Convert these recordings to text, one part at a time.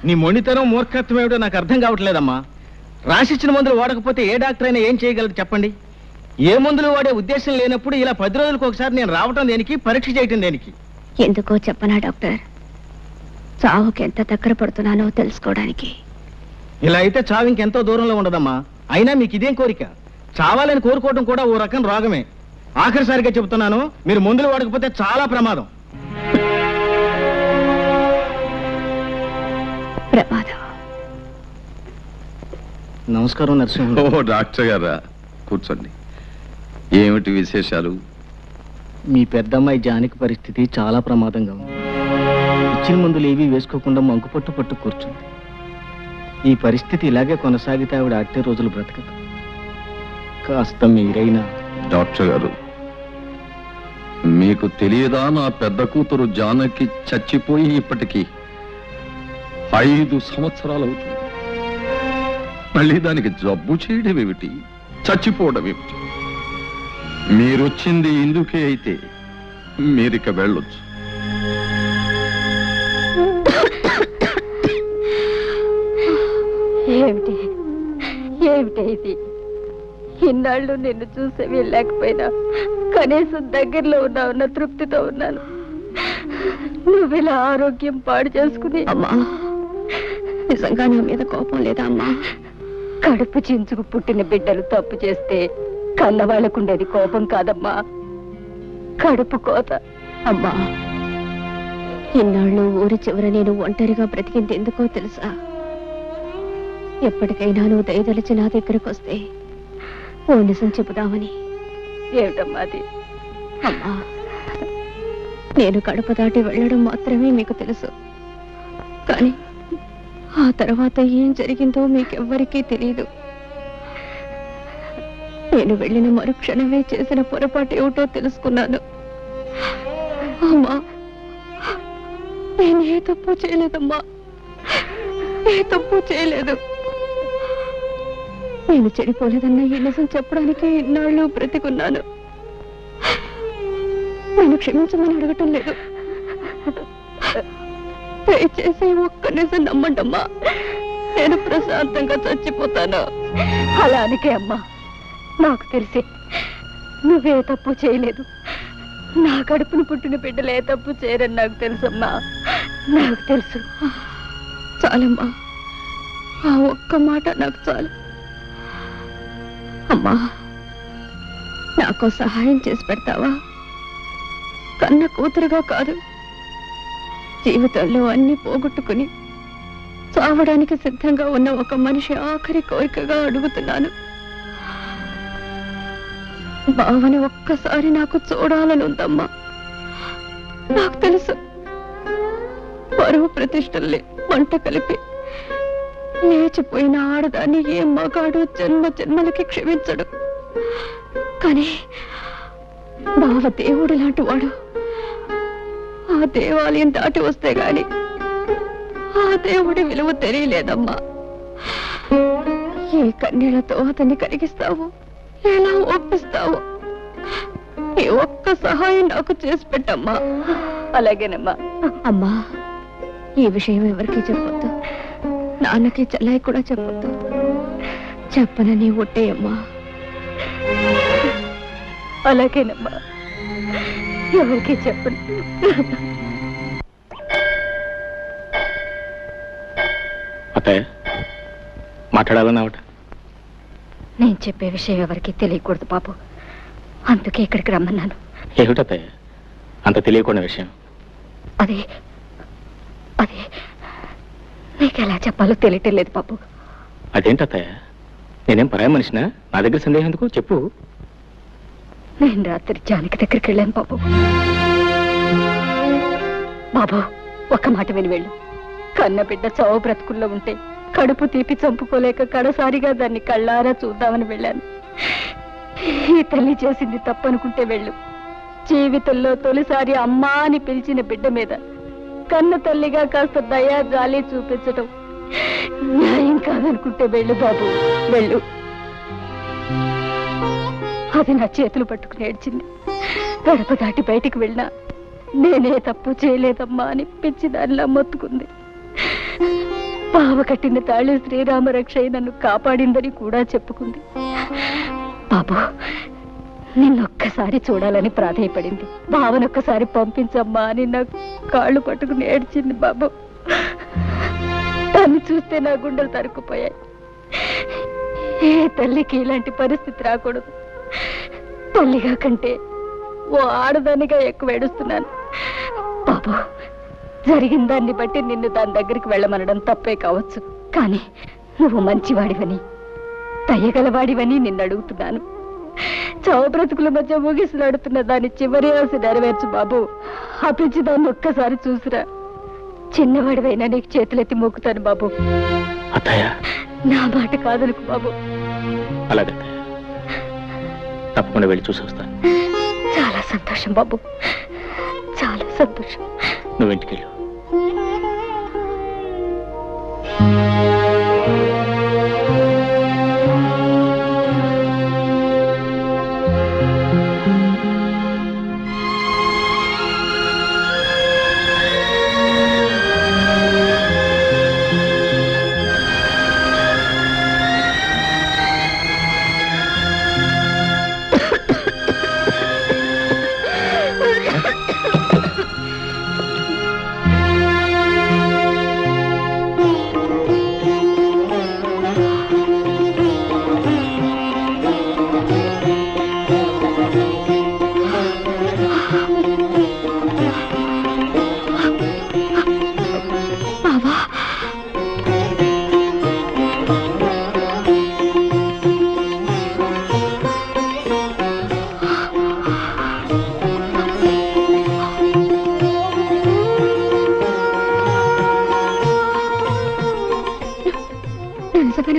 నీ మొండితనం మూర్ఖత్వం ఏమిటో నాకు అర్థం కావట్లేదమ్మా. రాసిచ్చిన మందులు వాడకపోతే ఏ డాక్టర్ అయినా ఏం చేయగలరు చెప్పండి? ఏ మందులు వాడే ఉద్దేశం లేనప్పుడు ఇలా 10 రోజులకు ఒకసారి నేను రావటం దేనికి, పరీక్ష చేయటం దేనికి? ఎందుకో చెప్పనా డాక్టర్, చావుకి ఎంత దగ్గర పడుతున్నానో తెలుసుకోవడానికి. ఇలా అయితే చావు ఇంకెంతో దూరంలో ఉండదమ్మా. అయినా మీకు ఇదేం కోరిక? చావాలని కోరుకోవడం కూడా ఓ రకం రోగమే. ఆఖరిసారిగా చెబుతున్నాను, మీరు మందులు వాడకపోతే చాలా ప్రమాదం. నమస్కారం నరసింహ. ఓ డాక్టర్ గారా, కూర్చోండి. ఏమిటి విశేషాలు? మీ పెద్దమ్మాయి జానకి పరిస్థితి చాలా ప్రమాదంగా ఉంది. ఇచ్చిన మందులు ఏవీ వేసుకోకుండా మంకుపట్టు పట్టు కూర్చుంది. ఈ పరిస్థితి ఇలాగే కొనసాగితే ఆవిడ అట్టే రోజులు బ్రతకదు. కాస్త మీరైనా. డాక్టర్ గారు, మీకు తెలియదా నా పెద్ద కూతురు జానకి చచ్చిపోయి ఇప్పటికీ 5 సంవత్సరాలు అవుతుంది. మళ్ళీ దానికి జబ్బు చేయడం ఏమిటి, చచ్చిపోవడం ఏమిటి? మీరొచ్చింది ఇందుకే అయితే మీరిక వెళ్ళొచ్చు. ఏమిటి ఏమిటి ఇది? ఇన్నాళ్ళు నిన్ను చూసి వెళ్ళలేకపోయినా కనీసం దగ్గరలో ఉన్నావున్న తృప్తితో ఉన్నాను. నువ్విలా ఆరోగ్యం పాడు చేసుకుని. అమ్మా, నిజంగా నా మీద కోపం లేదా అమ్మా? కడుపు చించుకు పుట్టిన బిడ్డలు తప్పు చేస్తే కన్నవాళ్ళకుండేది కోపం కాదమ్మా, కడుపు కోత. అమ్మా, ఇన్నాళ్ళు ఊరి చివర నేను ఒంటరిగా బ్రతికింది ఎందుకో తెలుసా? ఎప్పటికైనా నువ్వు దయదలిచి నా దగ్గరకు వస్తే ఓ నిజం చెబుదామని. ఏమిటమ్మా అది? అమ్మా, నేను కడప దాటి వెళ్ళడం మాత్రమే మీకు తెలుసు, కానీ ఆ తర్వాత ఏం జరిగిందో మీకెవ్వరికీ తెలియదు. నేను వెళ్ళిన మరుక్షణమే చేసిన పొరపాటు ఏమిటో తెలుసుకున్నాను. అమ్మా, నేను ఏ తప్పు చేయలేదమ్మా, ఏ తప్పు చేయలేదు. నేను చెడిపోలేదన్న ఈ నిజం చెప్పడానికి ఇన్నాళ్ళు బ్రతికున్నాను. నేను క్షమించమని అడగటం లేదు, దయచేసి ఒక్క నిజం నమ్మండమ్మా. నేను ప్రశాంతంగా చచ్చిపోతాను. అలానికే అమ్మా, నాకు తెలిసి నువ్వే తప్పు చేయలేదు. నా కడుపును పుట్టిన బిడ్డలు ఏ తప్పు చేయరని నాకు తెలుసమ్మా, నాకు తెలుసు. చాలమ్మా, ఆ ఒక్క మాట నాకు చాలు. అమ్మా, నాకు సహాయం చేసి పెడతావా? కన్న కూతురుగా కాదు, జీవితంలో అన్ని పోగొట్టుకుని చావడానికి సిద్ధంగా ఉన్న ఒక మనిషి ఆఖరి కోరికగా అడుగుతున్నాను. బావని ఒక్కసారి నాకు చూడాలని ఉందమ్మా. నాకు తెలుసు, పరువు ప్రతిష్టల్ని మంట కలిపి లేచిపోయిన ఆడదాన్ని ఏ మగాడు జన్మ జన్మలకి క్షమించడు. కానీ బావ దేవుడు లాంటి వాడు. ఆ దేవాలయం దాటి వస్తే గాని ఆ దేవుడి విలువ తెలియలేదమ్మా. ఏ కన్యలతో అతన్ని కరిగిస్తావు, ఎలా ఒప్పిస్తావు? ఈ ఒక్క సహాయం నాకు చేసి పెట్టమ్మా. అలాగేనమ్మా. అమ్మా, ఈ విషయం ఎవరికి చెప్పొద్దు, నాన్నకి చెల్లాయి కూడా చెప్పొద్దు. చెప్పనని ఒట్టేయమ్మా. అలాగేనమ్మా, ఎవరికి చెప్పను. అత్తయ్య, మాట్లాడాలన్నావట. నేను చెప్పే విషయం ఎవరికి తెలియకూడదు బాబు, అందుకే ఇక్కడికి రమ్మన్నాను. ఏమిటత్తయ్య అంత తెలియకుండా విషయం? అదే అదే నీకు ఎలా చెప్పాలో తెలియటం లేదు బాబు. అదేంటత్తయ్య, నేనేం పరాయ మనిషినా? నా దగ్గర సందేహం ఎందుకు చెప్పు. నేను రాత్రి జానకి దగ్గరికి వెళ్ళాను బాబు. బాబు, ఒక్క మాట విని వెళ్ళు. కన్న బిడ్డ చావు బ్రతుకుల్లో ఉంటే కడుపు తీపి చంపుకోలేక కడసారిగా దాన్ని కళ్ళారా చూద్దామని వెళ్ళాను. ఈ తల్లి చేసింది తప్పనుకుంటే వెళ్ళు. జీవితంలో తొలిసారి అమ్మా అని పిలిచిన బిడ్డ మీద కన్న తల్లిగా కాస్త దయా జాలి చూపించటం న్యాయం కాదనుకుంటే వెళ్ళు బాబు, వెళ్ళు. అది నా చేతులు పట్టుకుని ఏడ్చింది. గడప దాటి బయటికి వెళ్ళినా నేనే తప్పు చేయలేదమ్మా అని పిచ్చి దానిలా మొత్తుకుంది. బావ కట్టిన తాళి శ్రీరామ రక్ష నన్ను కాపాడిందని కూడా చెప్పుకుంది. బాబు, నిన్నొక్కసారి చూడాలని ప్రాధేయపడింది. బావనొక్కసారి పంపించమ్మా అని నా కాళ్ళు పట్టుకుని ఏడ్చింది. బాబు, దాన్ని చూస్తే నా గుండెలు తరుక్కుపోయాయి. ఏ తల్లికి ఇలాంటి పరిస్థితి రాకూడదు. తల్లిగా కంటే ఓ ఆడదానిగా ఎక్కువ ఏడుస్తున్నాను. బాబు, జరిగిన దాన్ని బట్టి నిన్ను దాని దగ్గరికి వెళ్ళమనడం తప్పే కావచ్చు, కానీ నువ్వు మంచివాడివని దయగలవాడివని నిన్ను అడుగుతున్నాను. చావు బ్రతుకుల మధ్య ముగిసిలాడుతున్న దాని చివరి ఆశ నెరవేర్చు బాబు. ఆ పిచ్చి దాన్ని ఒక్కసారి చూసిరా. చిన్నవాడివైనా నీకు చేతులెత్తి మొక్కుతాను బాబు. అత్తయ్య, నా మాట కాదనుకు బాబు. అలాగే తప్పకుండా వెళ్ళి చూసి వస్తాను. చాలా సంతోషం బాబు, చాలా సంతోషం. నువ్వు ఇంటికి వెళ్ళు.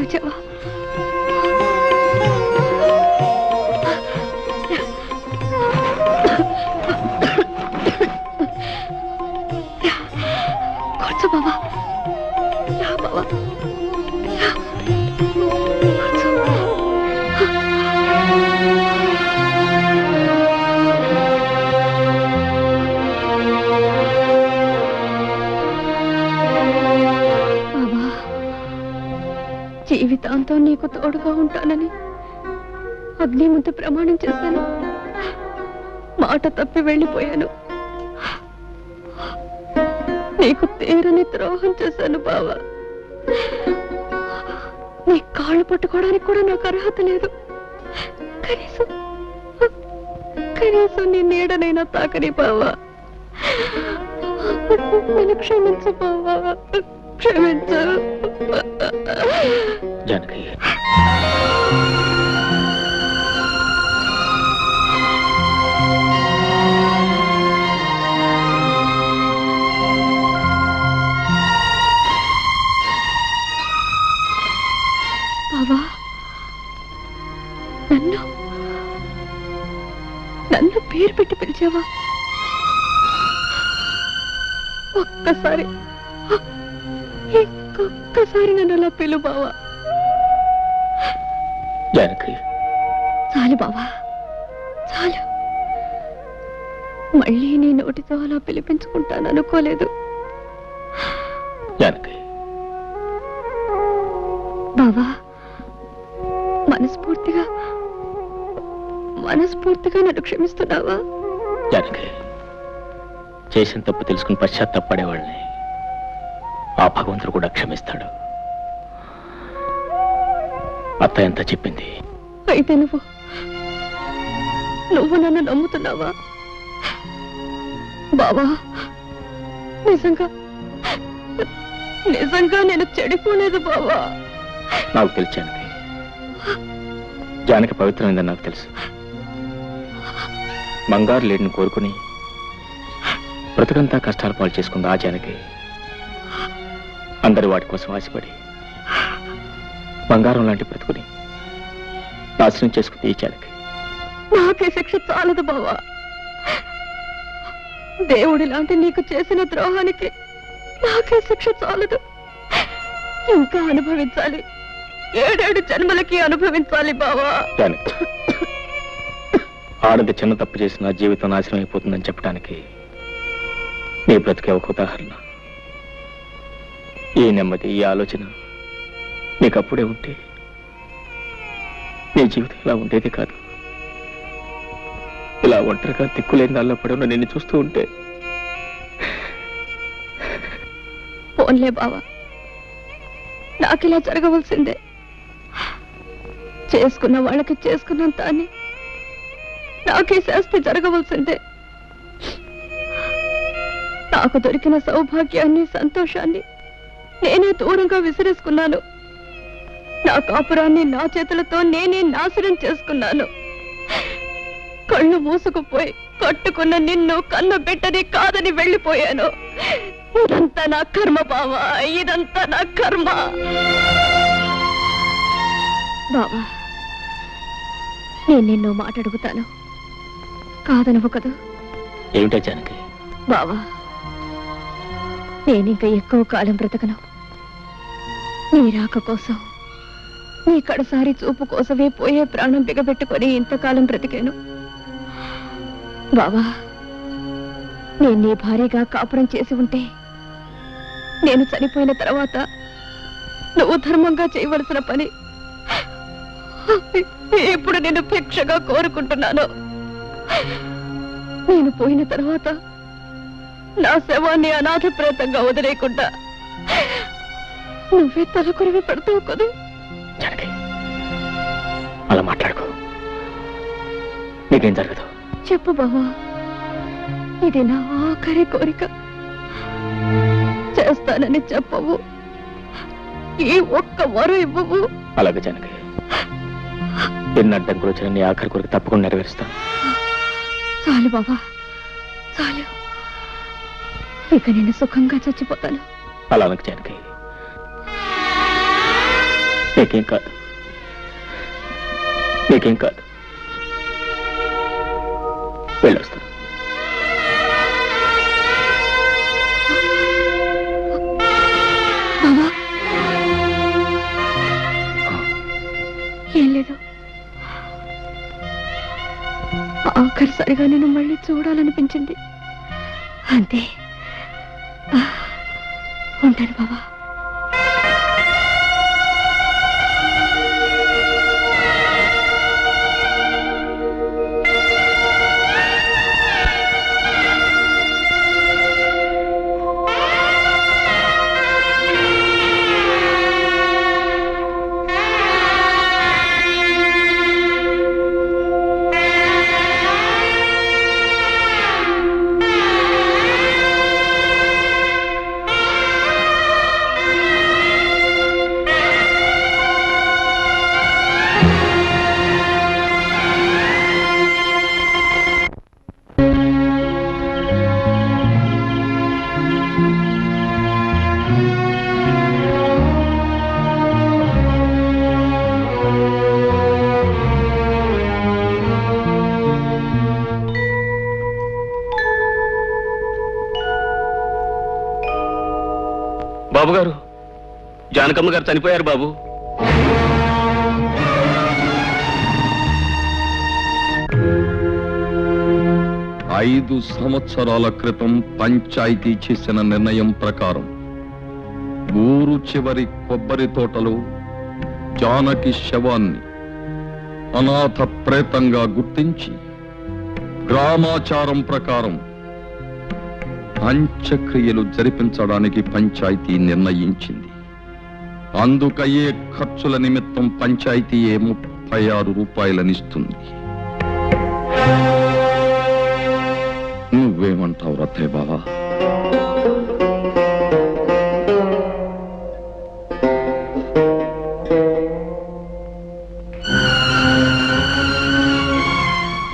వచ్చావా? కూర్చో బాబా. బాబా జీవితాంతం నీకు తోడుగా ఉంటానని అగ్ని ముందు ప్రమాణం చేశాను. మాట తప్పి వెళ్ళిపోయాను. నీకు తీరని ద్రోహం చేశాను బావా. నీ కాళ్ళు పట్టుకోవడానికి కూడా నాకు అర్హత లేదు. కనీసం నీ నీడనైనా తాకని బావా. నన్ను క్షమించు బావా, క్షమించు. జానకి, బావా, నన్ను పేరు పెట్టి పిలిచావా? ఒక్కసారి ఇంకొక్కసారి నన్ను అలా పిలు బావా. జానకి, చాలు బావా, చాలు. మళ్ళీ నీ నోటితో అలా పిలిపించుకుంటాను అనుకోలేదు. జానకి, బావా, మనస్ఫూర్తిగా నన్ను క్షమిస్తున్నావా? జానకి, చేసిన తప్పు తెలుసుకుని పశ్చాత్తాపడేవాళ్ళని ఆ భగవంతుడు కూడా క్షమిస్తాడు. అత్త ఎంత చెప్పింది. అయితే నువ్వు నన్ను నమ్ముతున్నావా బావా? నిజంగా నేను చెడిపోలేదు బావా. నాకు తెలుసు జానకి, జానకి పవిత్రమైందని నాకు తెలుసు. బంగారు లేడిని కోరుకుని బ్రతుకంతా కష్టాలు పాలు చేసుకుంది ఆ జానకి. అందరి వాటి కోసం ఆశపడి బంగారం లాంటి బ్రతుకుని నాశనం చేసుకుంది ఈ జానకి. నాకే శిక్ష చాలదు బావా. దేవుడి లాంటి నీకు చేసిన ద్రోహానికి నాకే శిక్ష చాలదు. ఇంకా అనుభవించాలి. 7 జన్మలకి అనుభవించాలి బావా. జానకి, ఆడది చిన్న తప్పు చేసిన జీవితం నాశనం అయిపోతుందని చెప్పడానికి నీ బ్రతికే ఒక ఉదాహరణ. ఈ నెమ్మది, ఈ ఆలోచన నీకు అప్పుడే ఉంటే నీ జీవితం ఇలా ఉండేది కాదు. ఇలా ఒంటరిగా దిక్కులేని దానిలో పడి నిన్ను చూస్తూ ఉంటే. పోన్లే బావా, నాకిలా జరగవలసిందే. చేసుకున్న వాళ్ళకి చేసుకున్నంత అని నాకే శాస్తి జరగవలసిందే. నాకు దొరికిన సౌభాగ్యాన్ని, సంతోషాన్ని నేనే దూరంగా విసిరేసుకున్నాను. నా కాపురాన్ని నా చేతులతో నేనే నాశనం చేసుకున్నాను. కళ్ళు మూసుకుపోయి కట్టుకున్న నిన్ను కన్న బిడ్డని కాదని వెళ్ళిపోయాను. ఇదంతా నా కర్మ బావా, ఇదంతా నా కర్మ. బావా, నేను నిన్ను మాట అడుగుతాను, కాదనవు కదా? ఏమిటా జానకి? బావా, నేనింక ఎక్కువ కాలం బ్రతకను. నీ రాక కోసం, నీ కడసారి చూపు కోసమే పోయే ప్రాణం బిగబెట్టుకొని ఇంతకాలం బ్రతికాను. బావా, నేను నీ భార్యగా కాపురం చేసి ఉంటే నేను చనిపోయిన తర్వాత నువ్వు ధర్మంగా చేయవలసిన పని ఇప్పుడు నేను భిక్షగా కోరుకుంటున్నాను. నేను పోయిన తర్వాత నా శవాన్ని అనాథ ప్రేతంగా వదిలేయకుండా నువ్వే తలకొరివి పెడతావు కదా? అలా మాట్లాడుకో, నీకేం జరగదు. చెప్పు బావా, ఇది నా ఆఖరి కోరిక. చేస్తానని చెప్పవు, ఈ ఒక్క వరం ఇవ్వవు. అలాగే జానకి, ఎన్ని అడ్డంకులు వచ్చిన నీ ఆఖరి కోరిక తప్పకుండా నెరవేరుస్తాను. చాలు బావా, చాలు. ఇక నేను సుఖంగా చచ్చిపోతాను. అలా అనకు జానకి, నీకేం కాదు, నీకేం కాదు. వెళ్ళొస్తాను. బావా, ఏం లేదు. ఆఖరిసరిగా నేను మళ్ళీ చూడాలనిపించింది, అంతే. ఉంటాను బావా. బాబు గారు, జానకమ్మ గారు చనిపోయారు బాబు. ఐదు సంవత్సరాల క్రితం పంచాయతీ చేసిన నిర్ణయం ప్రకారం ఊరు చివరి కొబ్బరి తోటలో జానకి శవాన్ని అనాథ ప్రేతంగా గుర్తించి గ్రామాచారం ప్రకారం అంత్యక్రియలు జరిపించడానికి పంచాయతీ నిర్ణయించింది. అందుకయ్యే ఖర్చుల నిమిత్తం పంచాయతీయే 36 రూపాయలనిస్తుంది. నువ్వేమంటావు రథే బావా?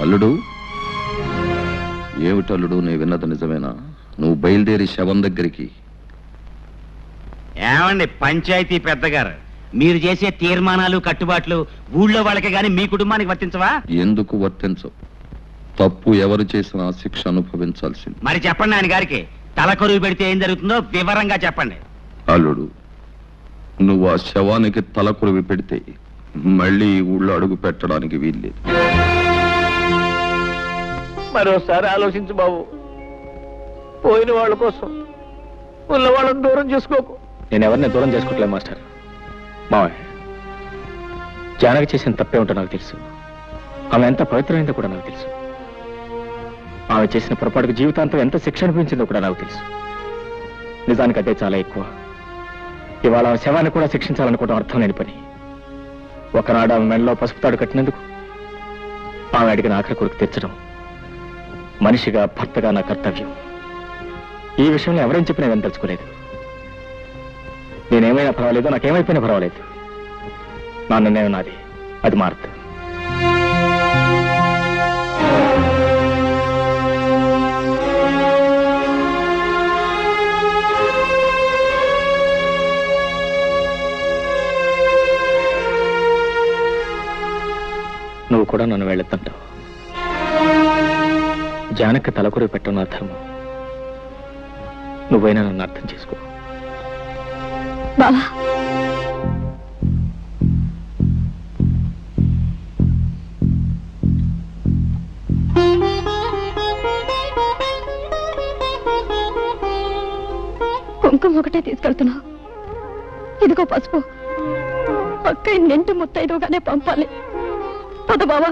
అల్లుడు, ఏమిటల్లుడు నీ విన్నది నిజమేనా? నువ్వు బయలుదేరి శవం దగ్గరికి. ఏమండి పంచాయతీ పెద్దగారు, మీరు చేసే తీర్మానాలు కట్టుబాట్లు ఊళ్ళో వాళ్ళకి గాని మీ కుటుంబానికి వర్తించవా? ఎందుకు వర్తించవు? తప్పు ఎవరు చేసినా శిక్ష అనుభవించాల్సింది. మరి చెప్పండి ఆయన గారికి, తలకొరువు పెడితే ఏం జరుగుతుందో వివరంగా చెప్పండి. అల్లుడు, నువ్వు ఆ శవానికి తలకొరివి పెడితే మళ్ళీ ఊళ్ళో అడుగు పెట్టడానికి వీల్లేదు. మరోసారి ఆలోచించు బాబు. పోయిన వాళ్ళ కోసం ఉన్న వాళ్ళని దూరం చేసుకోకు. నేను ఎవరిని దూరం చేసుకోవట్లేదు మాస్టర్. మావయ్య, జానకి చేసిన తప్పే ఉంటో నాకు తెలుసు. ఆమె ఎంత పవిత్రమైందో కూడా నాకు తెలుసు. ఆమె చేసిన పొరపాటుకు జీవితాంతం ఎంత శిక్ష అనిపించిందో కూడా నాకు తెలుసు. నిజానికి అదే చాలా ఎక్కువ. ఇవాళ ఆమె శవాన్ని కూడా శిక్షించాలనుకోవడం అర్థం లేని పని. ఒకనాడు ఆమె మెడలో పసుపు తాడు కట్టినందుకు ఆమె అడిగిన ఆఖరి కొరకు తెచ్చడం మనిషిగా, భర్తగా నా కర్తవ్యం. ఈ విషయంలో ఎవరేం చెప్పినా నేను తెలుసుకోలేదు. నేనేమైనా పర్వాలేదు, నాకేమైపోయినా పర్వాలేదు. నా నిర్ణయం నాది, అది మారదు. నువ్వు కూడా నన్ను వెళ్ళొద్దంటావు. జానకి తలకొరి పెట్టడం నా ధర్మం. నువ్వైనా నన్ను అర్థం చేసుకో. బావా, కుంకుమ ఒకటే తీసుకెళ్తున్నావు. ఇదిగో పసుపు. అక్కయ్య నింటి ముత్తైదుగానే పంపాలి. పద బావా.